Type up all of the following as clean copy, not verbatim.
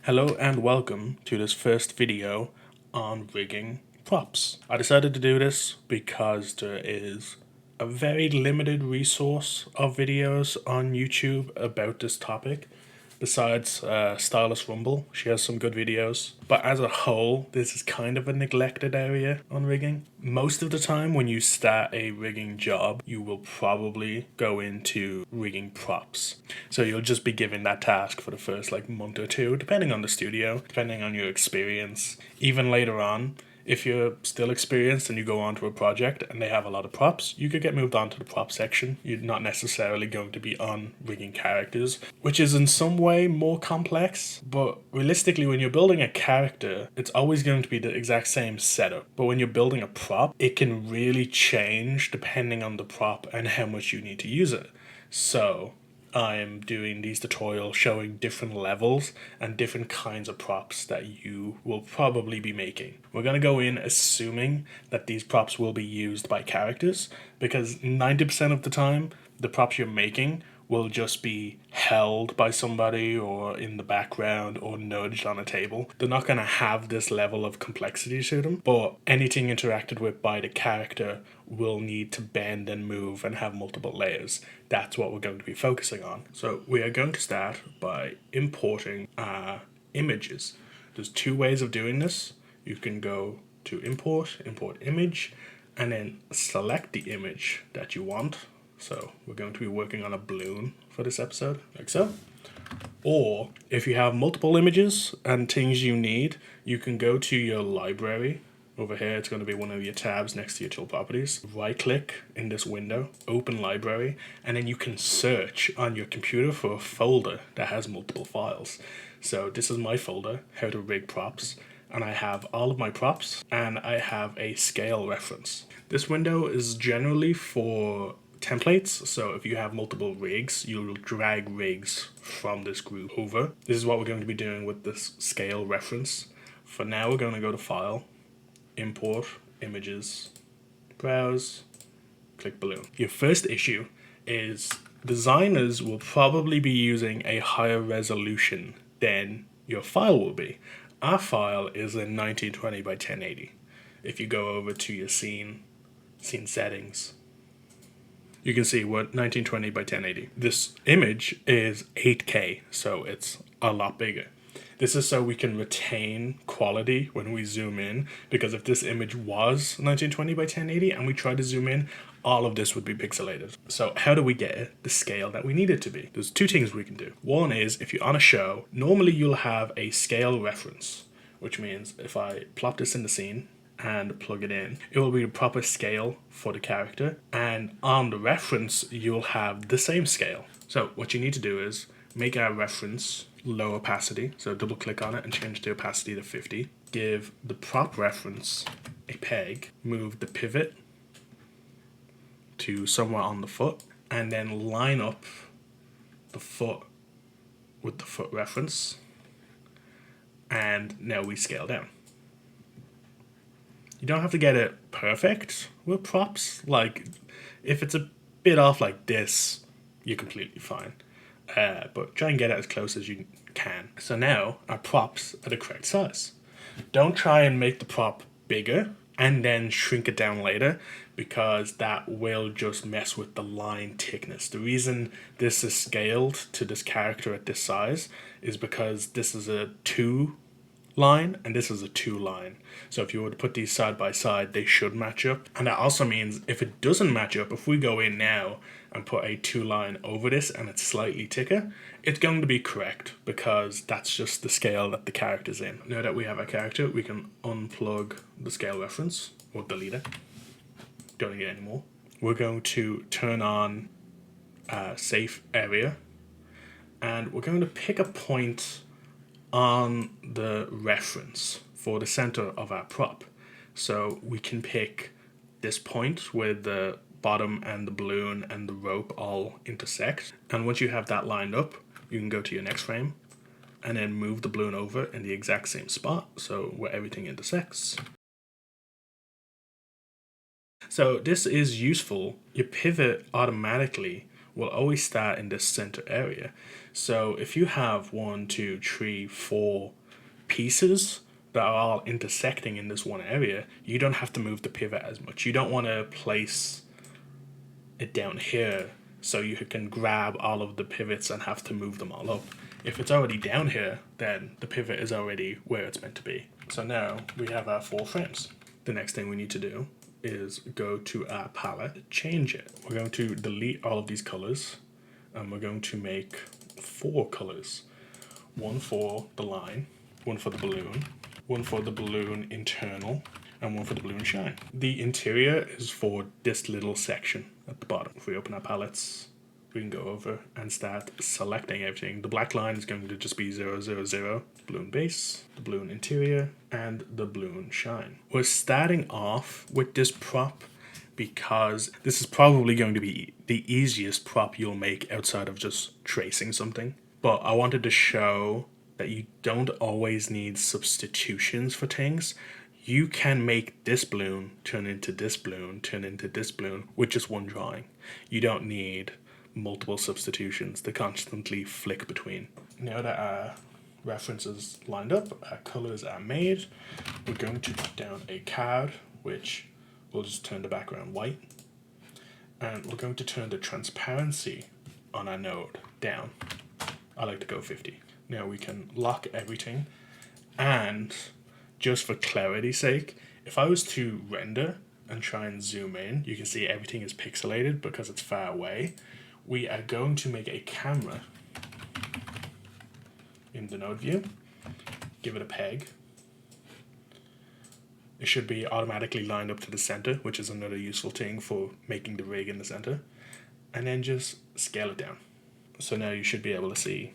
Hello and welcome to this first video on rigging props. I decided to do this because there is a very limited resource of videos on YouTube about this topic. Besides Stylus Rumble, she has some good videos. But as a whole, this is kind of a neglected area on rigging. Most of the time when you start a rigging job, you will probably go into rigging props. So you'll just be given that task for the first month or two, depending on the studio, depending on your experience. Even later on, if you're still experienced and you go on to a project and they have a lot of props, you could get moved on to the prop section. You're not necessarily going to be on rigging characters, which is in some way more complex. But realistically, when you're building a character, it's always going to be the exact same setup. But when you're building a prop, it can really change depending on the prop and how much you need to use it. So I'm doing these tutorials showing different levels and different kinds of props that you will probably be making. We're going to go in assuming that these props will be used by characters, because 90% of the time the props you're making will just be held by somebody or in the background or nudged on a table. They're not going to have this level of complexity to them, but anything interacted with by the character will need to bend and move and have multiple layers. That's what we're going to be focusing on. So we are going to start by importing images. There's two ways of doing this. You can go to import image, and then select the image that you want. So we're going to be working on a balloon for this episode, like so. Or if you have multiple images and things you need, you can go to your library. Over here, it's going to be one of your tabs next to your tool properties. Right click in this window, open library, and then you can search on your computer for a folder that has multiple files. So this is my folder, how to rig props, and I have all of my props and I have a scale reference. This window is generally for templates, so if you have multiple rigs, you'll drag rigs from this group over. This is what we're going to be doing with this scale reference. For now, we're going to go to File, Import, Images, Browse, click Balloon. Your first issue is designers will probably be using a higher resolution than your file will be. Our file is in 1920 by 1080. If you go over to your scene settings, you can see what 1920 by 1080. This image is 8K, so it's a lot bigger. This is so we can retain quality when we zoom in, because if this image was 1920 by 1080 and we try to zoom in, all of this would be pixelated. So how do we get the scale that we need it to be? There's two things we can do. One is, if you're on a show, normally you'll have a scale reference, which means if I plop this in the scene and plug it in, it will be the proper scale for the character, and on the reference you'll have the same scale. So what you need to do is make our reference low opacity, so double click on it and change the opacity to 50. Give the prop reference a peg, move the pivot to somewhere on the foot, and then line up the foot with the foot reference, and now we scale down. You don't have to get it perfect with props. Like, if it's a bit off like this, you're completely fine. But try and get it as close as you can. So now our props are the correct size. Don't try and make the prop bigger and then shrink it down later, because that will just mess with the line thickness. The reason this is scaled to this character at this size is because this is a 2 line and this is a 2 line. So if you were to put these side by side, they should match up. And that also means if it doesn't match up, if we go in now and put a 2 line over this and it's slightly thicker, it's going to be correct, because that's just the scale that the character's in. Now that we have our character, we can unplug the scale reference or delete it. Don't need it anymore. We're going to turn on safe area, and we're going to pick a point on the reference for the center of our prop. So we can pick this point where the bottom and the balloon and the rope all intersect. And once you have that lined up, you can go to your next frame and then move the balloon over in the exact same spot, so where everything intersects. So this is useful. You pivot automatically will always start in this center area. So if you have 1, 2, 3, 4 pieces that are all intersecting in this one area, you don't have to move the pivot as much. You don't want to place it down here so you can grab all of the pivots and have to move them all up. If it's already down here, then the pivot is already where it's meant to be. So now we have our 4 frames. The next thing we need to do is go to our palette, change it. We're going to delete all of these colors, and we're going to make 4 colors. 1 for the line, 1 for the balloon, 1 for the balloon internal, and 1 for the balloon shine. The interior is for this little section at the bottom. If we open our palettes, we can go over and start selecting everything. The black line is going to just be 0, 0, 0, balloon base, the balloon interior, and the balloon shine. We're starting off with this prop because this is probably going to be the easiest prop you'll make outside of just tracing something. But I wanted to show that you don't always need substitutions for things. You can make this balloon turn into this balloon, turn into this balloon with just one drawing. You don't need multiple substitutions to constantly flick between. Now that our references lined up, our colors are made, we're going to put down a card, which will just turn the background white. And we're going to turn the transparency on our node down. I like to go 50. Now we can lock everything, and just for clarity's sake, if I was to render and try and zoom in, you can see everything is pixelated because it's far away. We are going to make a camera in the node view, give it a peg. It should be automatically lined up to the center, which is another useful thing for making the rig in the center, and then just scale it down. So now you should be able to see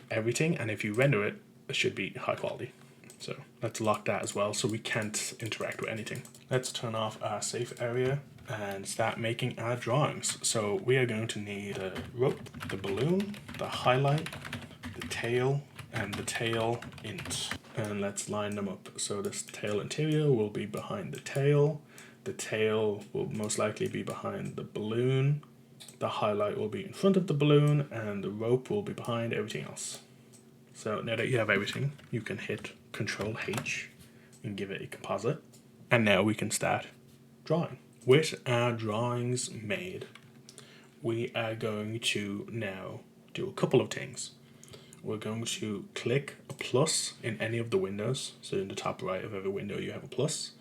everything, and if you render it, it should be high quality. So let's lock that as well so we can't interact with anything. Let's turn off our safe area and start making our drawings. So we are going to need the rope, the balloon, the highlight, the tail, and the tail int. And let's line them up. So this tail interior will be behind the tail will most likely be behind the balloon, the highlight will be in front of the balloon, and the rope will be behind everything else. So now that you have everything, you can hit Control H and give it a composite. And now we can start drawing. With our drawings made, we are going to now do a couple of things. We're going to click a plus in any of the windows. So in the top right of every window you have a plus.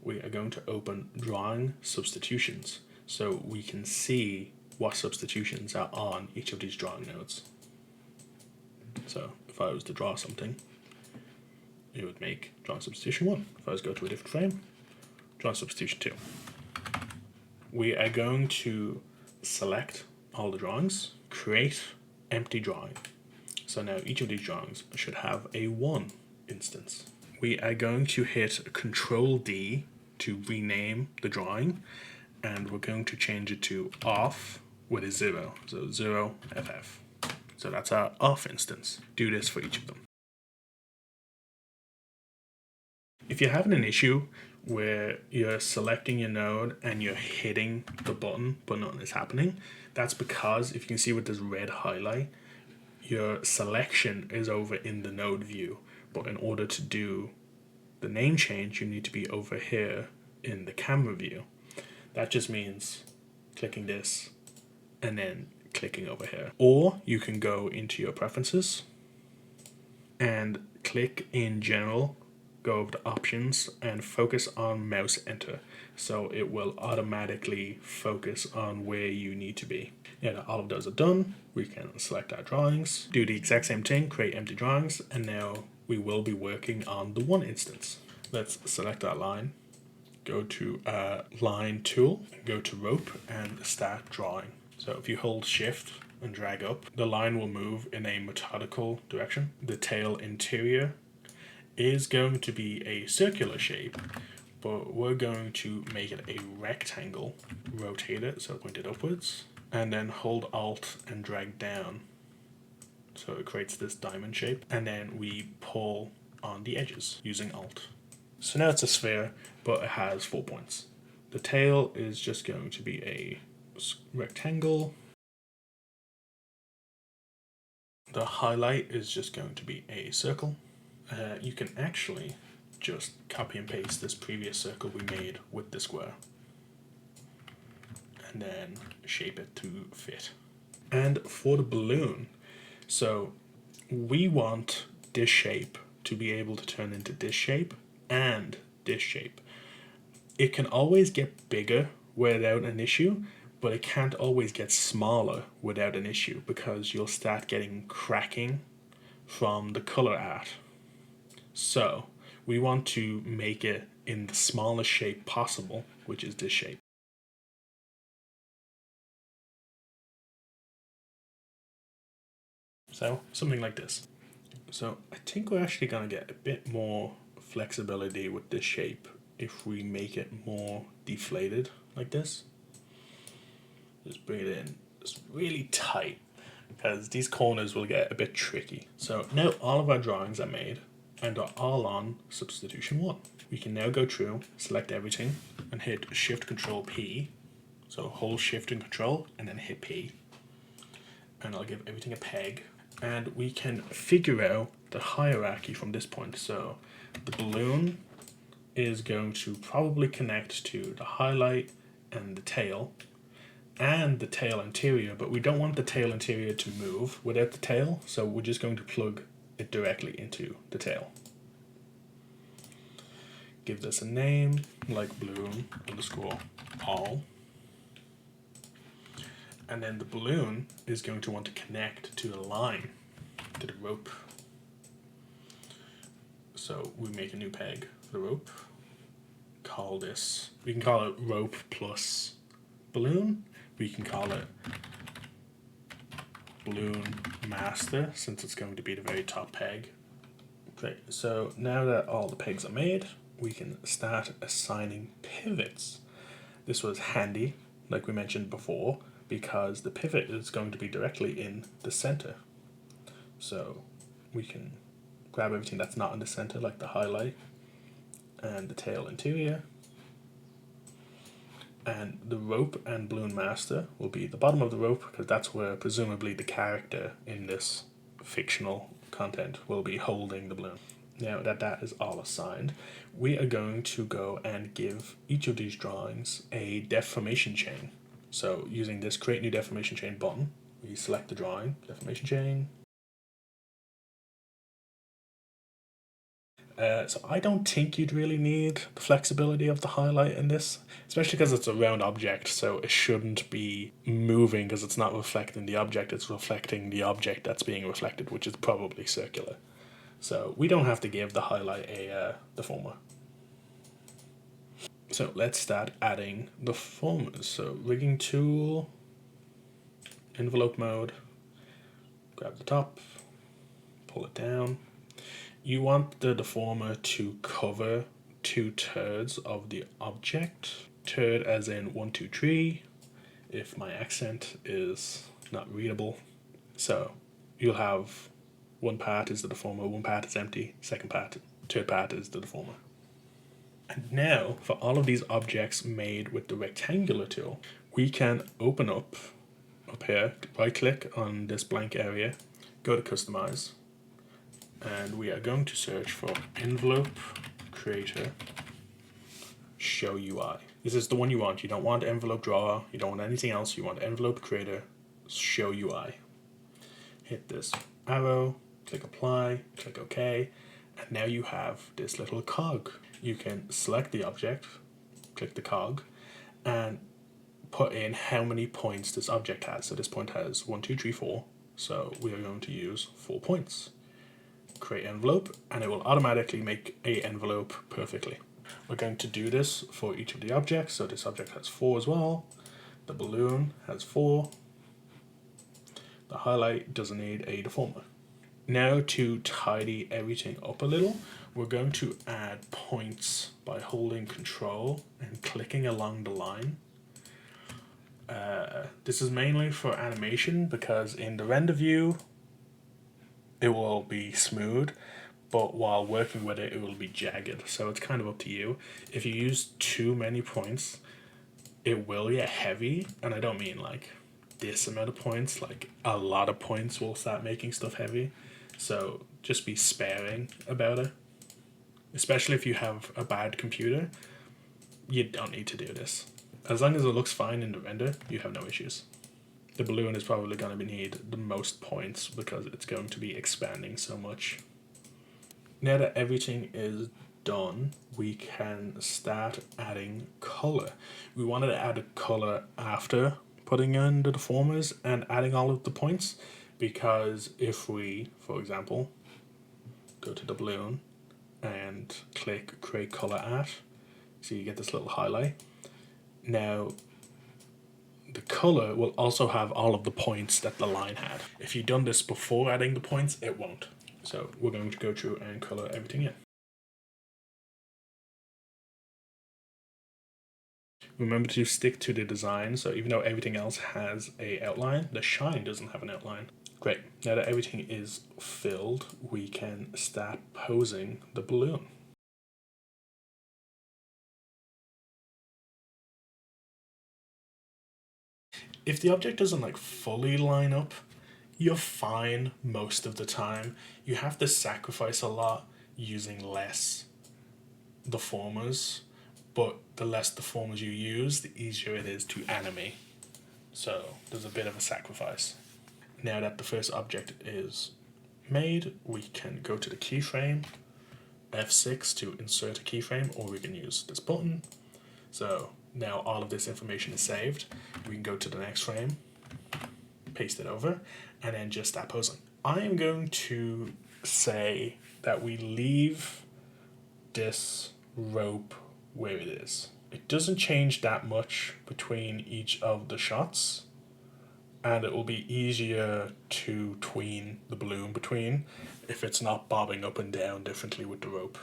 We are going to open drawing substitutions so we can see what substitutions are on each of these drawing nodes. So if I was to draw something, it would make drawing substitution 1. If I was to go to a different frame, drawing substitution 2. We are going to select all the drawings, create empty drawing. So now each of these drawings should have a 1 instance. We are going to hit Control D to rename the drawing, and we're going to change it to off with a 0. So 0 FF. So that's our off instance. Do this for each of them. If you're having an issue where you're selecting your node and you're hitting the button but nothing is happening, that's because, if you can see with this red highlight, your selection is over in the node view, but in order to do the name change you need to be over here in the camera view. That just means clicking this and then clicking over here. Or you can go into your preferences and click in general, go over to options and focus on mouse enter. So it will automatically focus on where you need to be. Now that all of those are done, we can select our drawings, do the exact same thing, create empty drawings, and now we will be working on the 1 instance. Let's select our line, go to line tool, go to rope and start drawing. So if you hold shift and drag up, the line will move in a methodical direction. The tail interior is going to be a circular shape, but we're going to make it a rectangle, rotate it so point it upwards, and then hold Alt and drag down so it creates this diamond shape, and then we pull on the edges using Alt. So now it's a sphere, but it has 4 points. The tail is just going to be a rectangle, The highlight is just going to be a circle. You can actually just copy and paste this previous circle we made with the square and then shape it to fit. And for the balloon, so we want this shape to be able to turn into this shape and this shape. It can always get bigger without an issue, but it can't always get smaller without an issue because you'll start getting cracking from the color art. So we want to make it in the smallest shape possible, which is this shape. So something like this. So I think we're actually going to get a bit more flexibility with this shape if we make it more deflated like this. Just bring it in just really tight because these corners will get a bit tricky. So now all of our drawings are made and are all on substitution 1. We can now go through, select everything and hit Shift Control P. So hold Shift and Control and then hit P. And I'll give everything a peg. And we can figure out the hierarchy from this point. So the balloon is going to probably connect to the highlight and the tail and the tail interior, but we don't want the tail interior to move without the tail, so we're just going to plug it directly into the tail. Give this a name like balloon underscore all. And then the balloon is going to want to connect to the line, to the rope. So we make a new peg for the rope. Call this, we can call it rope plus balloon. We can call it balloon master since it's going to be the very top peg. Okay, so now that all the pegs are made, we can start assigning pivots. This was handy, like we mentioned before, because the pivot is going to be directly in the center. So we can grab everything that's not in the center, like the highlight and the tail interior. And the rope and balloon master will be the bottom of the rope because that's where presumably the character in this fictional content will be holding the balloon. Now that that is all assigned, we are going to go and give each of these drawings a deformation chain. So using this create new deformation chain button, we select the drawing, deformation chain. So I don't think you'd really need the flexibility of the highlight in this, especially because it's a round object, so it shouldn't be moving because it's not reflecting the object, it's reflecting the object that's being reflected, which is probably circular. So we don't have to give the highlight a deformer. So let's start adding the deformers. So rigging tool, envelope mode, grab the top, pull it down. You want the deformer to cover 2/3 of the object. Third as in 1, 2, 3, if my accent is not readable. So you'll have one part is the deformer, one part is empty, second part, third part is the deformer. And now for all of these objects made with the rectangular tool, we can open up here, right click on this blank area, go to customize, and we are going to search for envelope creator show UI. This is the one you want. You don't want envelope drawer, you don't want anything else, you want envelope creator show UI. Hit this arrow, click apply, click OK, and now you have this little cog. You can select the object, click the cog, and put in how many points this object has. So this point has 1, 2, 3, 4, so we are going to use 4 points. Create envelope, and it will automatically make a envelope perfectly. We're going to do this for each of the objects. So this object has 4 as well. The balloon has 4. The highlight doesn't need a deformer. Now to tidy everything up a little, we're going to add points by holding control and clicking along the line. This is mainly for animation because in the render view it will be smooth, but while working with it, it will be jagged. So it's kind of up to you. If you use too many points, it will get heavy, and I don't mean like this amount of points, like a lot of points will start making stuff heavy. So just be sparing about it. Especially if you have a bad computer, you don't need to do this. As long as it looks fine in the render, you have no issues. The balloon is probably going to need the most points because it's going to be expanding so much. Now that everything is done, we can start adding color. We wanted to add a color after putting in the deformers and adding all of the points, because if we, for example, go to the balloon and click create color at, so you get this little highlight. Now the color will also have all of the points that the line had. If you've done this before adding the points, it won't. So we're going to go through and color everything in. Remember to stick to the design, so even though everything else has an outline, the shine doesn't have an outline. Great, now that everything is filled, we can start posing the balloon. If the object doesn't like fully line up, you're fine most of the time. You have to sacrifice a lot using less deformers, but the less deformers you use, the easier it is to animate. So there's a bit of a sacrifice. Now that the first object is made, we can go to the keyframe, F6 to insert a keyframe, or we can use this button. So now all of this information is saved. We can go to the next frame, paste it over, and then just start posing. I am going to say that we leave this rope where it is. It doesn't change that much between each of the shots, and it will be easier to tween the balloon between if it's not bobbing up and down differently with the rope.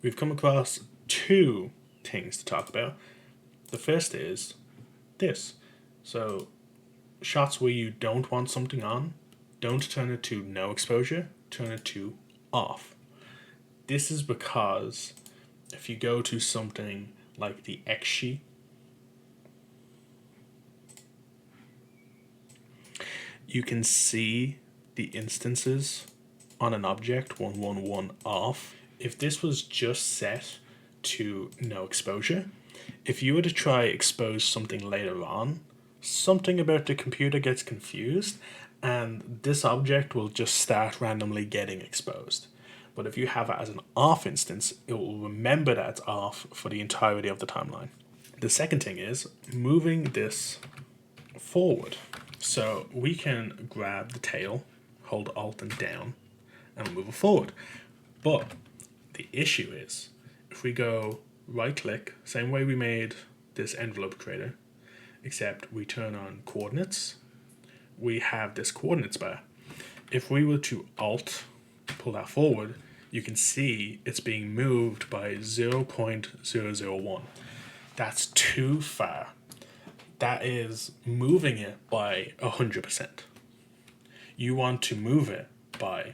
We've come across two things to talk about. The first is this. So shots where you don't want something on, don't turn it to no exposure, turn it to off. This is because if you go to something like the X sheet, you can see the instances on an object 111 off. If this was just set to no exposure, if you were to try expose something later on, something about the computer gets confused and this object will just start randomly getting exposed. But if you have it as an off instance, it will remember that it's off for the entirety of the timeline. The second thing is moving this forward. So we can grab the tail, hold Alt and down, and move it forward. But the issue is, if we go right click, same way we made this envelope creator, except we turn on coordinates, we have this coordinates bar. If we were to Alt, pull that forward, you can see it's being moved by 0.001. That's too far. That is moving it by 100%. You want to move it by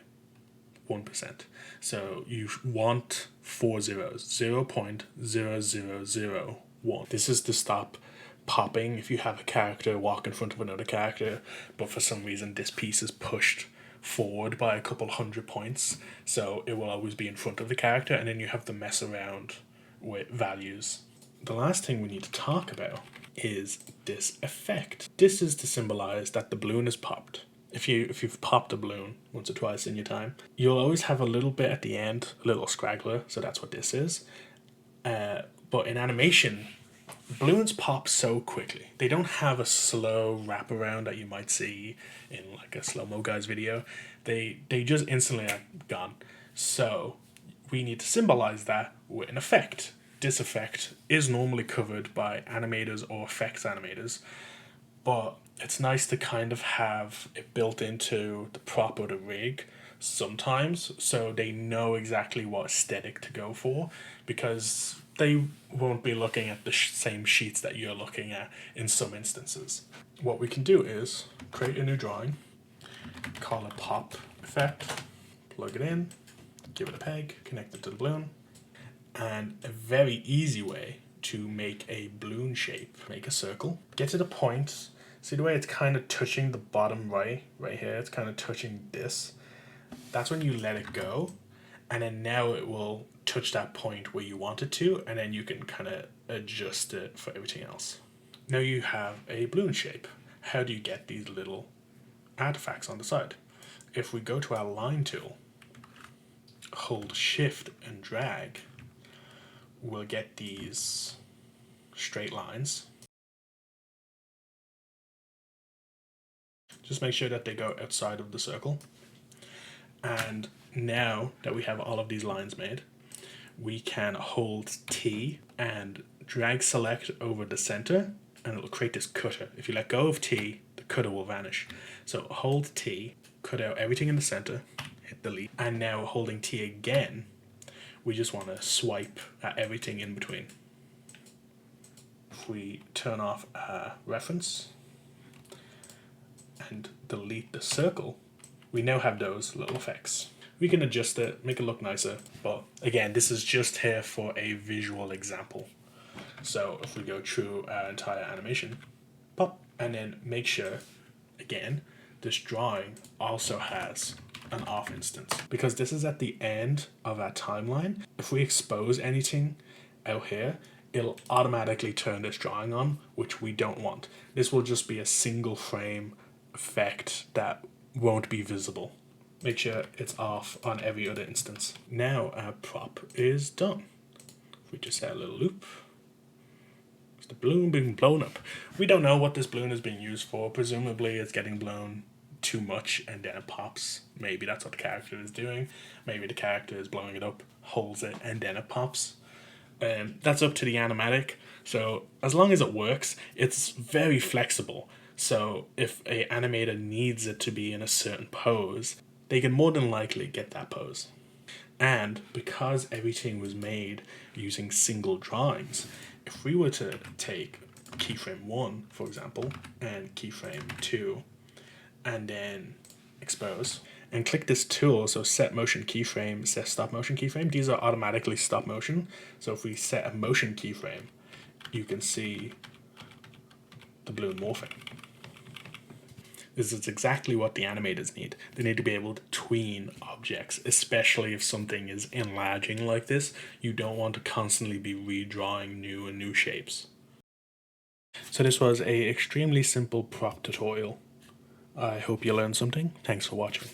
1%. So you want 4 zeros, 0.0001. This is to stop popping if you have a character walk in front of another character, but for some reason this piece is pushed forward by a couple hundred points, so it will always be in front of the character, and then you have to mess around with values. The last thing we need to talk about is this effect. This is to symbolize that the balloon is popped. If you've popped a balloon once or twice in your time, you'll always have a little bit at the end, a little scraggler, so that's what this is. But in animation, balloons pop so quickly. They don't have a slow wraparound that you might see in like a slow-mo guy's video. They just instantly are gone. So we need to symbolize that with an effect. This effect is normally covered by animators or effects animators, but it's nice to kind of have it built into the prop or the rig sometimes, so they know exactly what aesthetic to go for, because they won't be looking at the same sheets that you're looking at in some instances. What we can do is create a new drawing, call it pop effect, plug it in, give it a peg, connect it to the balloon, and a very easy way to make a balloon shape. Make a circle, get to the point, see the way it's kind of touching the bottom right here, it's kind of touching this. That's when you let it go, and then now it will touch that point where you want it to, and then you can kind of adjust it for everything else. Now you have a balloon shape. How do you get these little artifacts on the side? If we go to our line tool, hold shift and drag, we'll get these straight lines. Just make sure that they go outside of the circle. And now that we have all of these lines made, we can hold T and drag select over the center, and it'll create this cutter. If you let go of T, the cutter will vanish. So hold T, cut out everything in the center, hit delete, and now holding T again, we just want to swipe at everything in between. If we turn off reference and delete the circle, we now have those little effects. We can adjust it, make it look nicer, but again, this is just here for a visual example. So if we go through our entire animation, pop, and then make sure, again, this drawing also has an off instance, because this is at the end of our timeline. If we expose anything out here, it'll automatically turn this drawing on, which we don't want. This will just be a single frame effect that won't be visible. Make sure it's off on every other instance. Now our prop is done. If we just add a little loop, it's the balloon being blown up. We don't know what this balloon is being used for. Presumably it's getting blown too much and then it pops. Maybe that's what the character is doing. Maybe the character is blowing it up, holds it, and then it pops. That's up to the animatic. So as long as it works, it's very flexible. So if an animator needs it to be in a certain pose, they can more than likely get that pose. And because everything was made using single drawings, if we were to take keyframe 1, for example, and keyframe 2, and then expose, and click this tool, so set motion keyframe, set stop motion keyframe, these are automatically stop motion. So if we set a motion keyframe, you can see the balloon morphing. This is exactly what the animators need. They need to be able to tween objects, especially if something is enlarging like this. You don't want to constantly be redrawing new and new shapes. So this was an extremely simple prop tutorial. I hope you learned something. Thanks for watching.